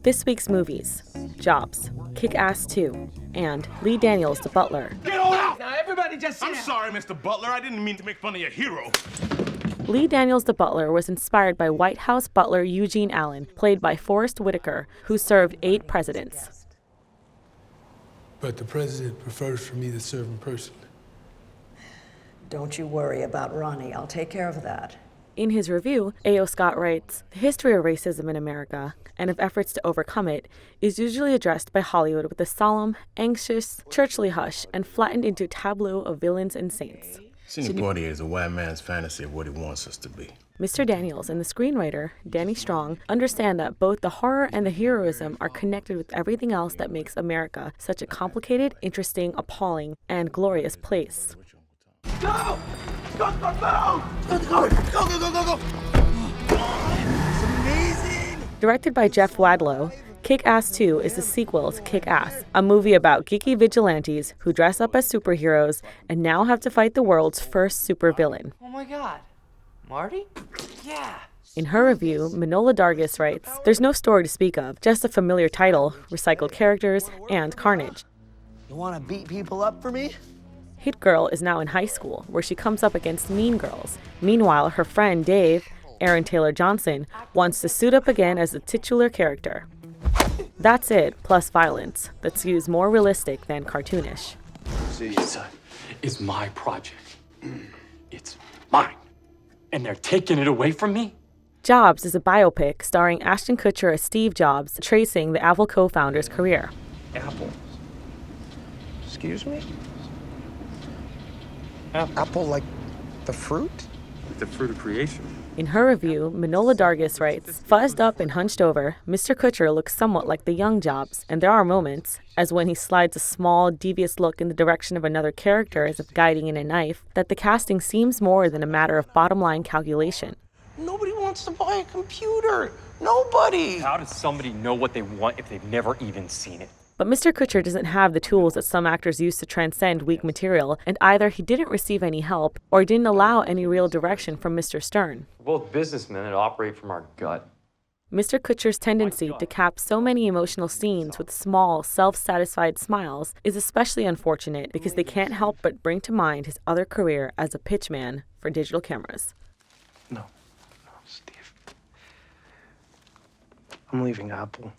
This week's movies: Jobs, Kick-Ass 2, and Lee Daniels The Butler. Get on out! Now everybody just sit I'm down. sorry, Mr. Butler. I didn't mean to make fun of your hero. Lee Daniels The Butler was inspired by White House butler Eugene Allen, played by Forrest Whitaker, who served 8 presidents. But the president prefers for me to serve in person. Don't you worry about Ronnie. I'll take care of that. In his review, A.O. Scott writes, "The history of racism in America, and of efforts to overcome it, is usually addressed by Hollywood with a solemn, anxious, churchly hush and flattened into a tableau of villains and saints." Sidney Poitier is a white man's fantasy of what he wants us to be. Mr. Daniels and the screenwriter, Danny Strong, understand that both the horror and the heroism are connected with everything else that makes America such a complicated, interesting, appalling, and glorious place. Go! Go, go, go! Go, go, go, go, go, go, go! It's amazing! Directed by Jeff Wadlow, Kick-Ass 2 is the sequel to Kick-Ass, a movie about geeky vigilantes who dress up as superheroes and now have to fight the world's first supervillain. Oh my god. Marty? Yeah. In her review, Manola Dargis writes, "There's no story to speak of, just a familiar title, recycled characters, and carnage." You want to beat people up for me? Hit Girl is now in high school, where she comes up against mean girls. Meanwhile, her friend Dave, Aaron Taylor Johnson, wants to suit up again as the titular character. That's it, plus violence, that's used more realistic than cartoonish. Is my project. It's mine. And they're taking it away from me? Jobs is a biopic starring Ashton Kutcher as Steve Jobs, tracing the Apple co-founder's career. Apple. Excuse me? Apple like the fruit? The fruit of creation. In her review, Manola Dargis writes, "Fuzzed up and hunched over, Mr. Kutcher looks somewhat like the young Jobs, and there are moments, as when he slides a small, devious look in the direction of another character as if guiding in a knife, that the casting seems more than a matter of bottom-line calculation." Nobody wants to buy a computer. Nobody. How does somebody know what they want if they've never even seen it? But Mr. Kutcher doesn't have the tools that some actors use to transcend weak material, and either he didn't receive any help or didn't allow any real direction from Mr. Stern. We're both businessmen that operate from our gut. Mr. Kutcher's tendency to cap so many emotional scenes with small, self-satisfied smiles is especially unfortunate because they can't help but bring to mind his other career as a pitchman for digital cameras. No, Steve. I'm leaving Apple.